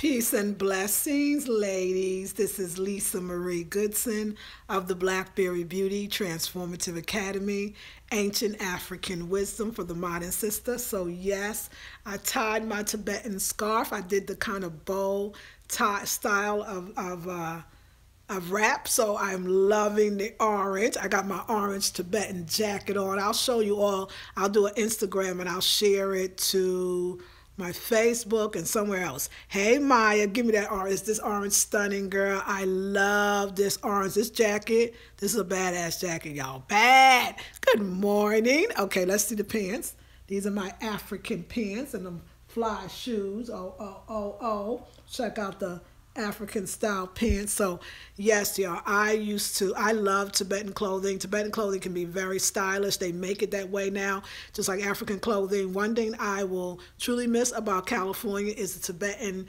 Peace and blessings, ladies. This is Lisa Marie Goodson of the Blackberry Beauty Transformative Academy, Ancient African Wisdom for the Modern Sister. So yes, I tied my Tibetan scarf. I did the kind of bow tie style of wrap, so I'm loving the orange. I got my orange Tibetan jacket on. I'll show you all. I'll do an Instagram and I'll share it to my Facebook and somewhere else. Hey Maya, give me that orange. This orange stunning, girl. I love this orange. This jacket, this is a badass jacket, y'all. Bad. Good morning. Okay, let's see the pants. These are my African pants and them fly shoes. Oh. Check out the African style pants. So yes, y'all, I love Tibetan clothing. Tibetan clothing can be very stylish. They make it that way now, just like African clothing. One thing I will truly miss about California is the Tibetan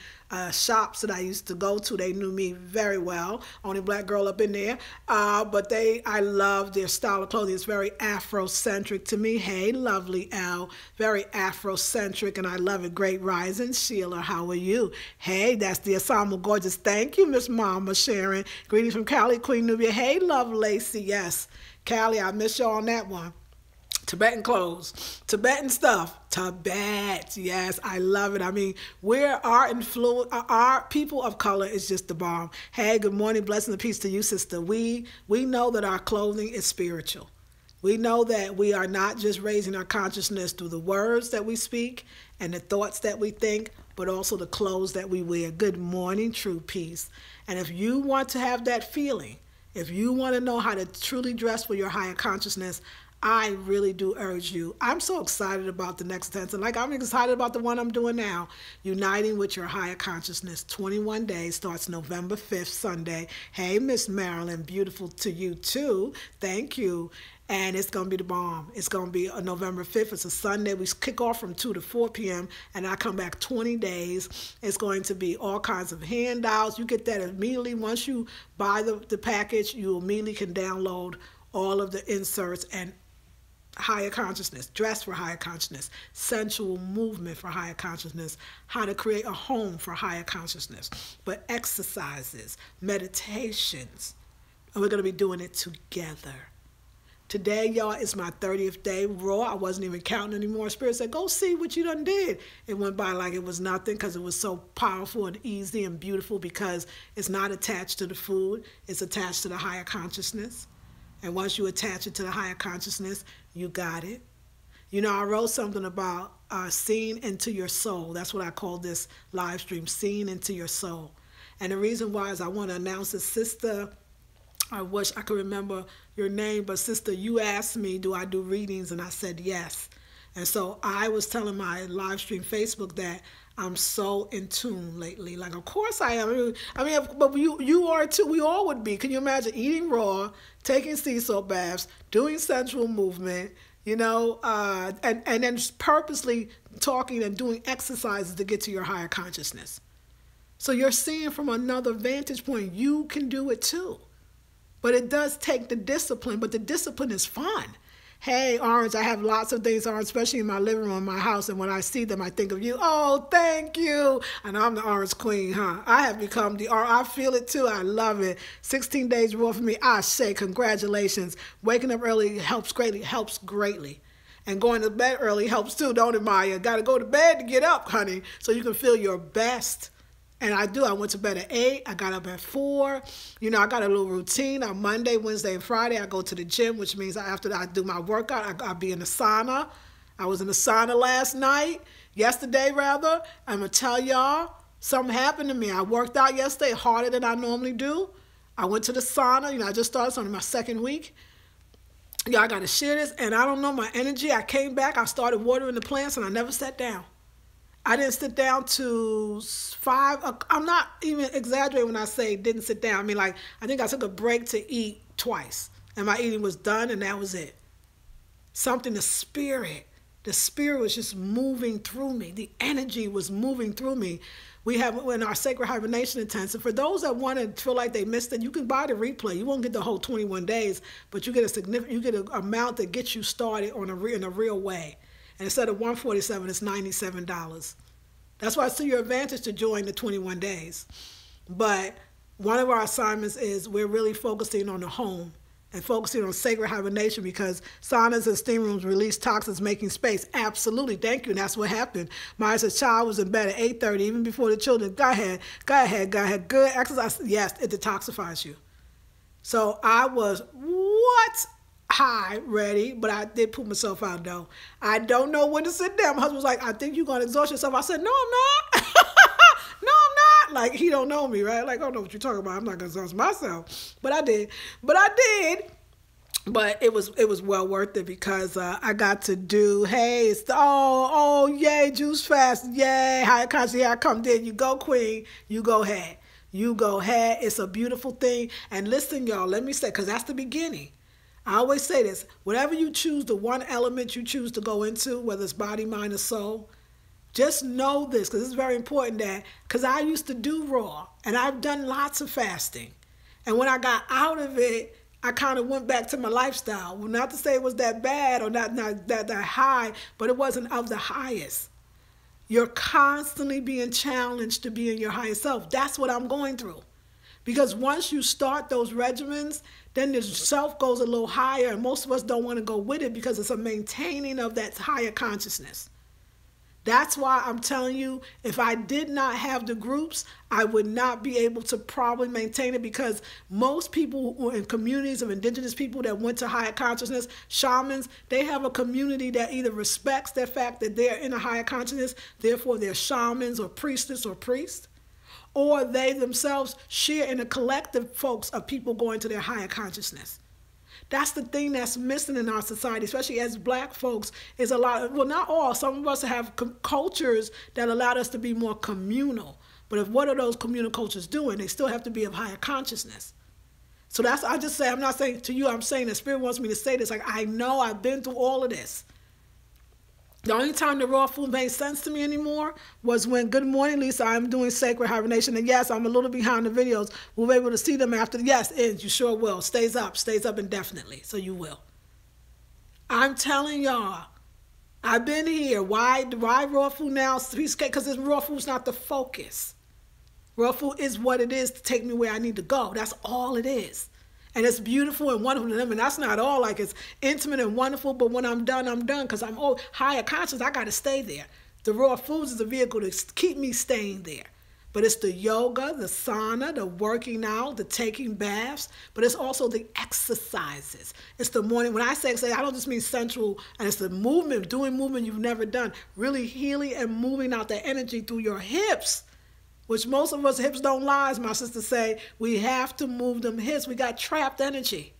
shops that I used to go to. They knew me very well. Only black girl up in there. But I love their style of clothing. It's very Afrocentric to me. Hey, lovely L. Very Afrocentric, and I love it. Great rising. Sheila, how are you? Hey, that's the Asamo Gorgeous. Thank you, Miss Mama Sharon. Greetings from Cali, Queen Nubia. Hey, love Lacey. Yes, Cali, I miss you on that one. Tibetan clothes, Tibetan stuff, Tibet. Yes, I love it. I mean, our people of color is just the bomb. Hey, good morning, blessing and peace to you, sister. We know that our clothing is spiritual. We know that we are not just raising our consciousness through the words that we speak and the thoughts that we think, but also the clothes that we wear. Good morning, true peace. And if you want to have that feeling, if you want to know how to truly dress for your higher consciousness, I really do urge you. I'm so excited about the next intensive. Like, I'm excited about the one I'm doing now. Uniting with your higher consciousness. 21 days, starts November 5th, Sunday. Hey, Miss Marilyn, beautiful to you too. Thank you. And it's going to be the bomb. It's going to be November 5th. It's a Sunday. We kick off from 2 to 4 p.m. and I come back 20 days. It's going to be all kinds of handouts. You get that immediately. Once you buy the package, you immediately can download all of the inserts and higher consciousness, dress for higher consciousness, sensual movement for higher consciousness, how to create a home for higher consciousness, but exercises, meditations, and we're going to be doing it together. Today, y'all, is my 30th day raw. I wasn't even counting anymore. Spirit said, go see what you done did. It went by like it was nothing because it was so powerful and easy and beautiful because it's not attached to the food. It's attached to the higher consciousness. And once you attach it to the higher consciousness, you got it. You know, I wrote something about seeing into your soul. That's what I call this live stream, seeing into your soul. And the reason why is I want to announce it. Sister, I wish I could remember your name, but sister, you asked me, do I do readings? And I said yes. And so I was telling my live stream Facebook that I'm so in tune lately. Like, of course I am. I mean, but you are too. We all would be. Can you imagine eating raw, taking sea salt baths, doing sensual movement, you know, and then purposely talking and doing exercises to get to your higher consciousness. So you're seeing from another vantage point, you can do it too. But it does take the discipline, but the discipline is fun. Hey, Orange, I have lots of things, Orange, especially in my living room, in my house, and when I see them, I think of you. Oh, thank you. And I'm the Orange Queen, huh? I have become the Orange. I feel it, too. I love it. 16 days raw for me. I say congratulations. Waking up early helps greatly. And going to bed early helps, too, don't it, Maya? Got to go to bed to get up, honey, so you can feel your best. And I do. I went to bed at 8. I got up at 4. You know, I got a little routine. On Monday, Wednesday, and Friday, I go to the gym, which means after I do my workout, I'll be in the sauna. I was in the sauna yesterday rather. I'm going to tell y'all, something happened to me. I worked out yesterday harder than I normally do. I went to the sauna. You know, I just started. It's only my second week. Y'all, I got to share this. And I don't know, my energy. I came back. I started watering the plants, and I never sat down. I didn't sit down to 5. I'm not even exaggerating when I say didn't sit down. I mean, like, I think I took a break to eat twice. And my eating was done, and that was it. The spirit was just moving through me. The energy was moving through me. We have in our Sacred Hibernation Intensive. For those that want to feel like they missed it, you can buy the replay. You won't get the whole 21 days, but you get an amount that gets you started in a real way. And instead of $147, it's $97. That's why it's to your advantage to join the 21 days. But one of our assignments is we're really focusing on the home and focusing on sacred hibernation, because saunas and steam rooms release toxins, making space. Absolutely. Thank you. And that's what happened. Maya says, child was in bed at 8:30, even before the children. Go ahead. Good exercise. Yes, it detoxifies you. So I was, high, ready, but I did put myself out, though. I don't know when to sit down. My husband was like, I think you're going to exhaust yourself. I said, no, I'm not. No, I'm not. Like, he don't know me, right? Like, I don't know what you're talking about. I'm not going to exhaust myself. But I did. But it was well worth it, because I got to do, hey, it's yay, juice fast, yay, higher conscious, here I come. There you go, queen. You go ahead. You go ahead. It's a beautiful thing. And listen, y'all, let me say, because that's the beginning. I always say this, whatever you choose, the one element you choose to go into, whether it's body, mind, or soul, just know this, because it's very important that, because I used to do raw, and I've done lots of fasting. And when I got out of it, I kind of went back to my lifestyle. Well, not to say it was that bad or not that high, but it wasn't of the highest. You're constantly being challenged to be in your highest self. That's what I'm going through. Because once you start those regimens, then the self goes a little higher, and most of us don't want to go with it because it's a maintaining of that higher consciousness. That's why I'm telling you, if I did not have the groups, I would not be able to probably maintain it, because most people who are in communities of indigenous people that went to higher consciousness, shamans, they have a community that either respects the fact that they're in a higher consciousness, therefore they're shamans or priestess or priest, or they themselves share in a collective folks of people going to their higher consciousness. That's the thing that's missing in our society, especially as Black folks, is a lot of, well, not all, some of us have cultures that allowed us to be more communal. But if what are those communal cultures doing? They still have to be of higher consciousness. So that's, I just say, I'm not saying to you, I'm saying the Spirit wants me to say this. Like, I know I've been through all of this. The only time the raw food made sense to me anymore was when, good morning, Lisa, I'm doing sacred hibernation. And yes, I'm a little behind the videos. We'll be able to see them after. Yes, you sure will. Stays up indefinitely. So you will. I'm telling y'all, I've been here. Why raw food now? Because raw food's not the focus. Raw food is what it is to take me where I need to go. That's all it is. And it's beautiful and wonderful to them. And that's not all. Like, it's intimate and wonderful. But when I'm done, I'm done. Because I'm higher conscious. I got to stay there. The raw foods is a vehicle to keep me staying there. But it's the yoga, the sauna, the working out, the taking baths. But it's also the exercises. It's the morning. When I say, I don't just mean sensual. And it's the movement, doing movement you've never done. Really healing and moving out the energy through your hips. Which most of us hips don't lie, as my sisters say. We have to move them hips. We got trapped energy.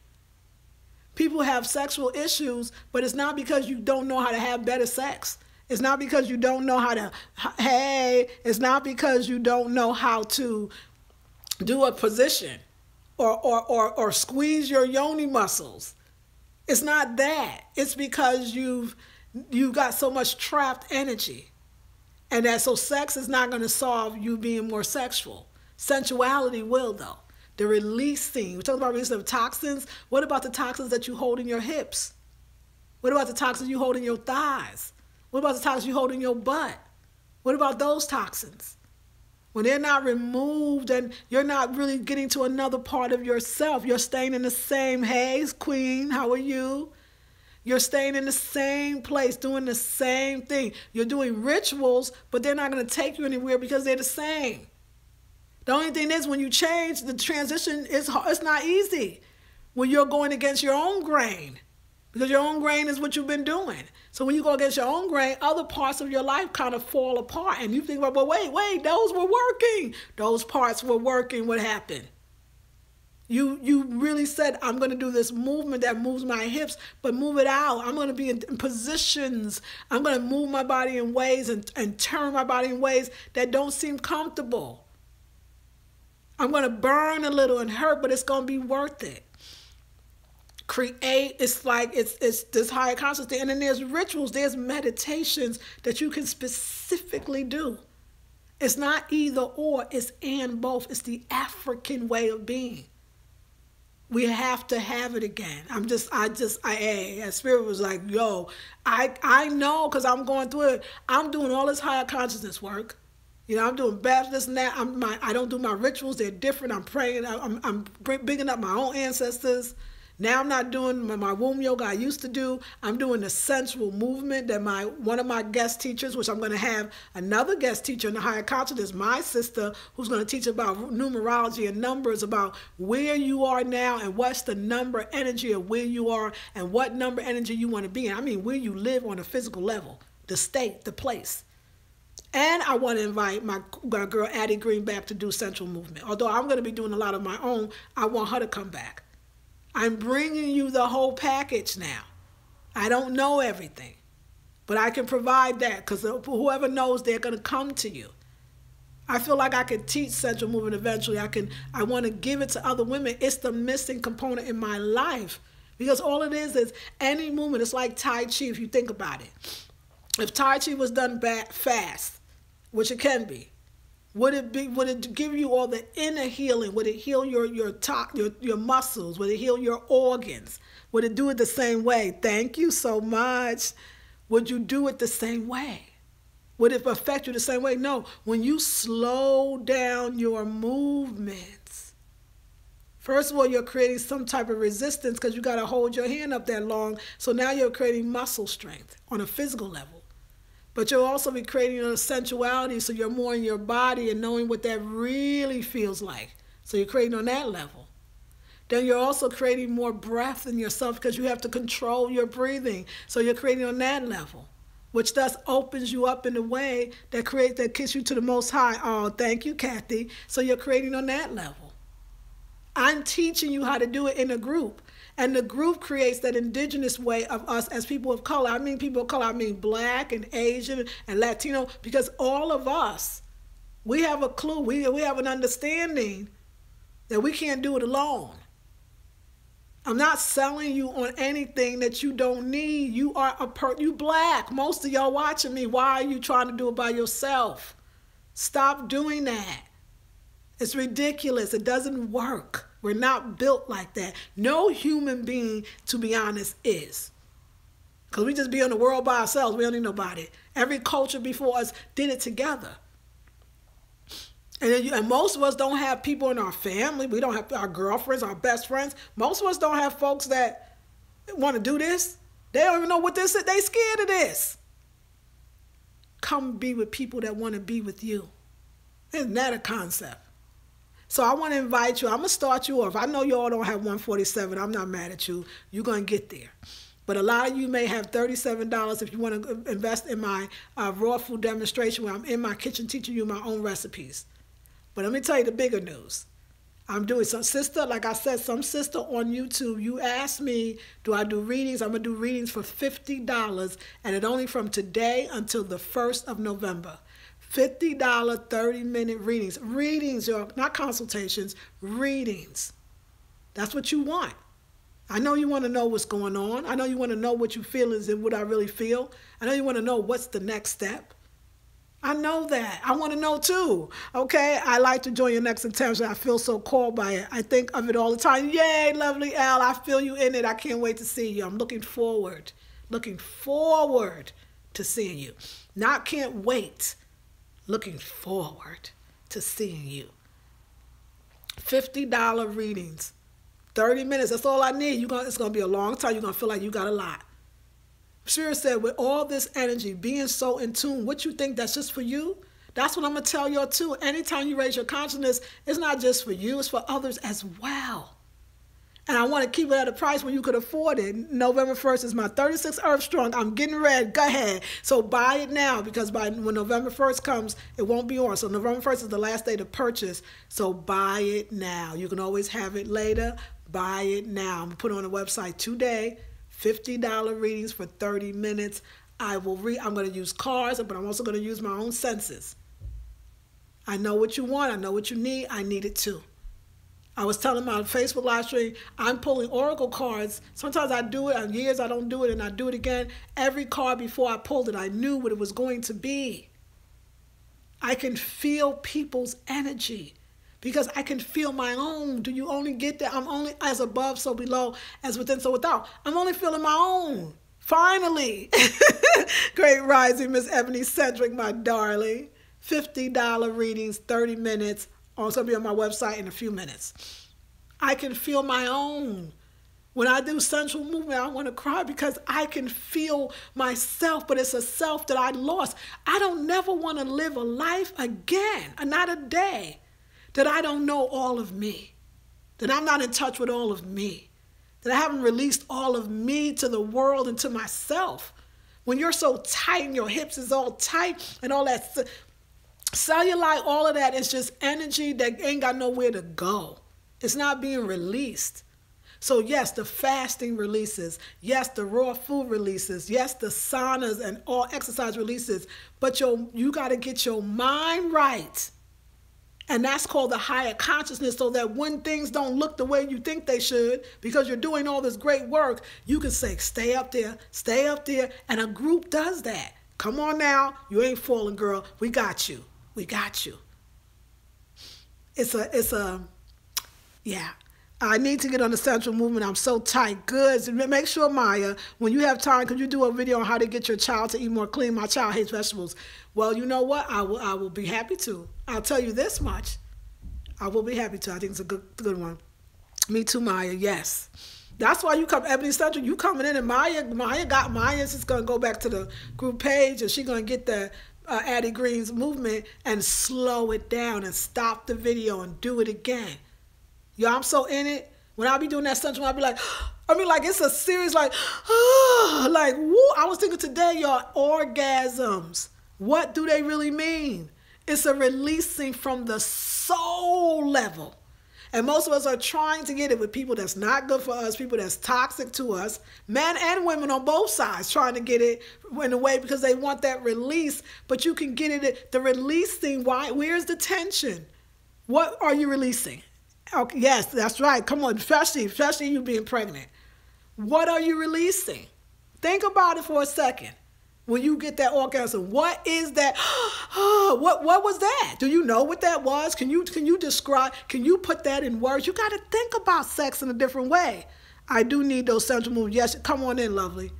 People have sexual issues, but it's not because you don't know how to have better sex. It's not because you don't know how to, it's not because you don't know how to do a position or squeeze your yoni muscles. It's not that. It's because you've got so much trapped energy. And that, so sex is not going to solve you being more sexual. Sensuality will, though. The releasing. We're talking about releasing of toxins. What about the toxins that you hold in your hips? What about the toxins you hold in your thighs? What about the toxins you hold in your butt? What about those toxins? When they're not removed and you're not really getting to another part of yourself, you're staying in the same, hey, queen, how are you? You're staying in the same place, doing the same thing. You're doing rituals, but they're not going to take you anywhere because they're the same. The only thing is, when you change, the transition it's not easy when you're going against your own grain, because your own grain is what you've been doing. So when you go against your own grain, other parts of your life kind of fall apart, and you think, well, wait, those were working. Those parts were working. What happened? You really said, I'm going to do this movement that moves my hips, but move it out. I'm going to be in positions. I'm going to move my body in ways and turn my body in ways that don't seem comfortable. I'm going to burn a little and hurt, but it's going to be worth it. Create, it's like, it's this higher consciousness. And then there's rituals, there's meditations that you can specifically do. It's not either or, it's and both. It's the African way of being. We have to have it again. Spirit was like, yo, I know, because I'm going through it. I'm doing all this higher consciousness work. I'm doing Baptist now. I don't do my rituals. They're different. I'm praying. I'm bigging up my own ancestors. Now I'm not doing my womb yoga I used to do. I'm doing the sensual movement that one of my guest teachers, which I'm going to have another guest teacher in the higher consciousness, my sister, who's going to teach about numerology and numbers, about where you are now and what's the number energy of where you are and what number energy you want to be in. I mean, where you live on a physical level, the state, the place. And I want to invite my girl Addie Green back to do sensual movement. Although I'm going to be doing a lot of my own, I want her to come back. I'm bringing you the whole package now. I don't know everything, but I can provide that because whoever knows, they're going to come to you. I feel like I can teach sensual movement eventually. I want to give it to other women. It's the missing component in my life because all it is any movement. It's like Tai Chi if you think about it. If Tai Chi was done fast, which it can be, would it give you all the inner healing? Would it heal your muscles? Would it heal your organs? Would it do it the same way? Thank you so much. Would you do it the same way? Would it affect you the same way? No. When you slow down your movements, first of all, you're creating some type of resistance because you got to hold your hand up that long. So now you're creating muscle strength on a physical level. But you'll also be creating a sensuality so you're more in your body and knowing what that really feels like. So you're creating on that level. Then you're also creating more breath in yourself because you have to control your breathing. So you're creating on that level, which thus opens you up in a way that gets you to the Most High. Oh, thank you, Kathy. So you're creating on that level. I'm teaching you how to do it in a group. And the group creates that indigenous way of us as people of color. I mean people of color, I mean Black and Asian and Latino, because all of us, we have a clue, we have an understanding that we can't do it alone. I'm not selling you on anything that you don't need. You are you Black. Most of y'all watching me, why are you trying to do it by yourself? Stop doing that. It's ridiculous. It doesn't work. We're not built like that. No human being, to be honest, is. Because we just be in the world by ourselves. We don't need nobody. Every culture before us did it together. And most of us don't have people in our family. We don't have our girlfriends, our best friends. Most of us don't have folks that want to do this. They don't even know what this is. They scared of this. Come be with people that want to be with you. Isn't that a concept? So I want to invite you. I'm going to start you off. I know you all don't have 147. I'm not mad at you. You're going to get there. But a lot of you may have $37 if you want to invest in my raw food demonstration where I'm in my kitchen teaching you my own recipes. But let me tell you the bigger news. I'm doing some sister, like I said, some sister on YouTube, you asked me, do I do readings? I'm going to do readings for $50, and it's only from today until the 1st of November. $50 30-minute readings. Readings, not consultations, readings. That's what you want. I know you want to know what's going on. I know you want to know what you feel is and what I really feel. I know you want to know what's the next step. I know that. I want to know too. Okay? I like to join your next intention. I feel so called by it. I think of it all the time. Yay, lovely Al. I feel you in it. I can't wait to see you. I'm looking forward to seeing you. Not can't wait. Looking forward to seeing you. $50 readings. 30 minutes. That's all I need. It's going to be a long time. You're going to feel like you got a lot. Spirit said, with all this energy, being so in tune, what you think that's just for you? That's what I'm going to tell y'all too. Anytime you raise your consciousness, it's not just for you. It's for others as well. And I want to keep it at a price where you could afford it. November 1st is my 36 Earth Strong. I'm getting ready. Go ahead. So buy it now because when November 1st comes, it won't be on. So November 1st is the last day to purchase. So buy it now. You can always have it later. Buy it now. I'm going to put it on the website today. $50 readings for 30 minutes. I'm going to use cards, but I'm also going to use my own senses. I know what you want. I know what you need. I need it too. I was telling my Facebook live stream, I'm pulling oracle cards. Sometimes I do it, on years I don't do it, and I do it again. Every card before I pulled it, I knew what it was going to be. I can feel people's energy because I can feel my own. Do you only get that? I'm only as above, so below, as within, so without. I'm only feeling my own. Finally. Great rising, Miss Ebony Cedric, my darling. $50 readings, 30 minutes. Also be on my website in a few minutes. I can feel my own. When I do sensual movement, I want to cry because I can feel myself, but it's a self that I lost. I don't never want to live a life again, not a day, that I don't know all of me, that I'm not in touch with all of me, that I haven't released all of me to the world and to myself. When you're so tight and your hips is all tight and all that cellulite, all of that is just energy that ain't got nowhere to go. It's not being released. So yes, the fasting releases. Yes, the raw food releases. Yes, the saunas and all exercise releases. But you got to get your mind right. And that's called the higher consciousness, so that when things don't look the way you think they should, because you're doing all this great work, you can say, stay up there, and a group does that. Come on now, you ain't falling, girl. We got you. We got you. Yeah. I need to get on the sensual movement. I'm so tight. Good. Make sure, Maya, when you have time, could you do a video on how to get your child to eat more clean? My child hates vegetables. Well, you know what? I will be happy to. I'll tell you this much. I will be happy to. I think it's a good one. Me too, Maya. Yes. That's why you come, Ebony Central, you coming in, and Maya's just going to go back to the group page, and she's going to get the Addie Green's movement and slow it down and stop the video and do it again. Yo, I'm so in it. When I be doing that sensual, I'll be like, it's a series like, woo. I was thinking today, y'all, orgasms. What do they really mean? It's a releasing from the soul level. And most of us are trying to get it with people that's not good for us, people that's toxic to us, men and women on both sides trying to get it in a way because they want that release. But you can get it, the releasing, where's the tension? What are you releasing? Okay, yes, that's right. Come on, especially you being pregnant. What are you releasing? Think about it for a second. When you get that orgasm, what is that? What was that? Do you know what that was? Can you describe? Can you put that in words? You got to think about sex in a different way. I do need those sensual moves. Yes, come on in, lovely.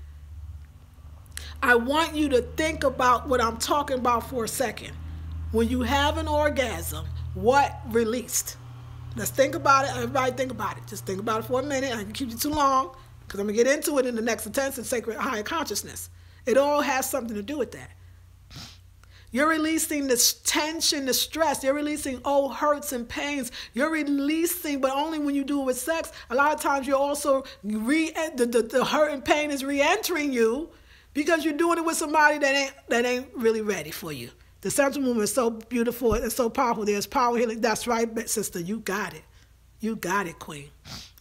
I want you to think about what I'm talking about for a second. When you have an orgasm, what released? Let's think about it. Everybody think about it. Just think about it for a minute. I can keep you too long because I'm going to get into it in the next intensive sacred higher consciousness. It all has something to do with that. You're releasing the tension, the stress. You're releasing old hurts and pains. You're releasing, but only when you do it with sex. A lot of times you're also, the hurt and pain is re-entering you because you're doing it with somebody that ain't really ready for you. The sensual movement is so beautiful and so powerful. There's power healing. That's right, sister. You got it. You got it, queen.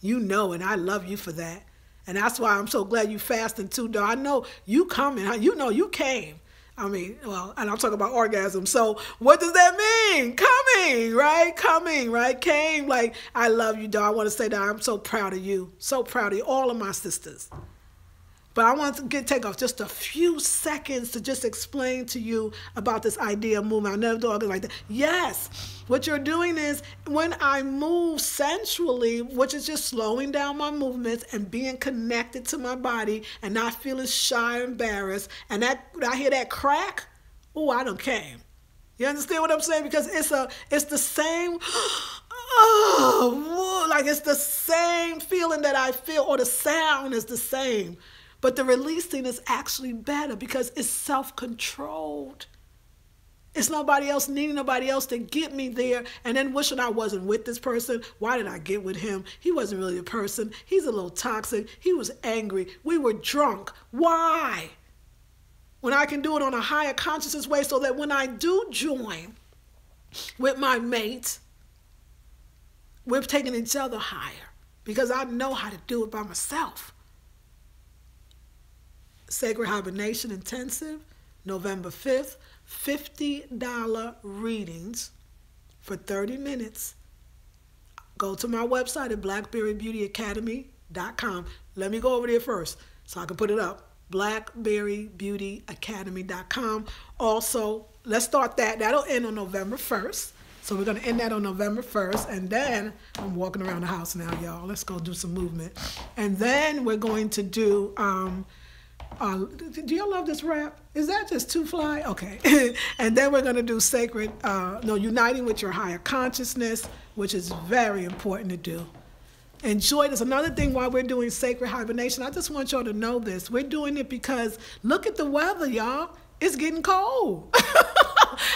You know, and I love you for that. And that's why I'm so glad you fasting too, though. I know you coming. You know you came. And I'm talking about orgasm. So what does that mean? Coming, right? Coming, right? Came. Like, I love you, though. I want to say that I'm so proud of you. So proud of you, all of my sisters. But I want to take off just a few seconds to just explain to you about this idea of movement. I never thought of it like that. Yes, what you're doing is when I move sensually, which is just slowing down my movements and being connected to my body and not feeling shy or embarrassed, and that I hear that crack, oh, I done came. You understand what I'm saying? Because it's the same, like it's the same feeling that I feel, or the sound is the same. But the releasing is actually better because it's self-controlled. It's nobody else needing nobody else to get me there and then wishing I wasn't with this person. Why did I get with him? He wasn't really a person. He's a little toxic. He was angry. We were drunk. Why? When I can do it on a higher consciousness way so that when I do join with my mate, we're taking each other higher because I know how to do it by myself. Sacred Hibernation Intensive, November 5th, $50 readings for 30 minutes. Go to my website at blackberrybeautyacademy.com. Let me go over there first so I can put it up. blackberrybeautyacademy.com. Also, let's start that. That'll end on November 1st. So we're going to end that on November 1st. And then I'm walking around the house now, y'all. Let's go do some movement. And then we're going to do Do y'all love this rap? Is that just too fly? Okay. And then we're going to do sacred, uniting with your higher consciousness, which is very important to do. Enjoy this. Another thing why we're doing sacred hibernation, I just want y'all to know this. We're doing it because look at the weather, y'all. It's getting cold.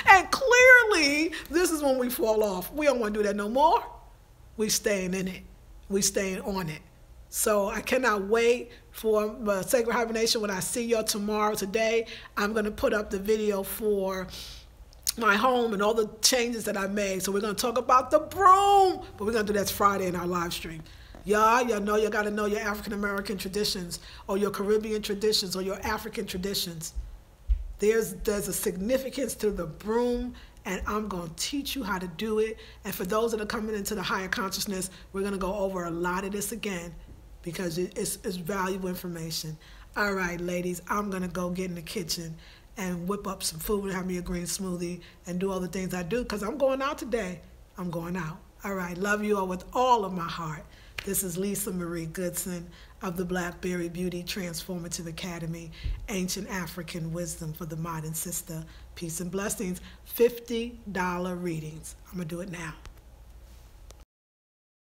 And clearly, this is when we fall off. We don't want to do that no more. We staying in it. We staying on it. So I cannot wait for Sacred Hibernation. When I see y'all tomorrow, today, I'm going to put up the video for my home and all the changes that I made. So we're going to talk about the broom, but we're going to do that Friday in our live stream. Y'all know you got to know your African-American traditions or your Caribbean traditions or your African traditions. There's a significance to the broom, and I'm going to teach you how to do it. And for those that are coming into the higher consciousness, we're going to go over a lot of this again because it's valuable information. All right, ladies, I'm going to go get in the kitchen and whip up some food and have me a green smoothie and do all the things I do because I'm going out today. I'm going out. All right, love you all with all of my heart. This is Lisa Marie Goodson of the Blackberry Beauty Transformative Academy, Ancient African Wisdom for the Modern Sister. Peace and blessings. $50 readings. I'm going to do it now.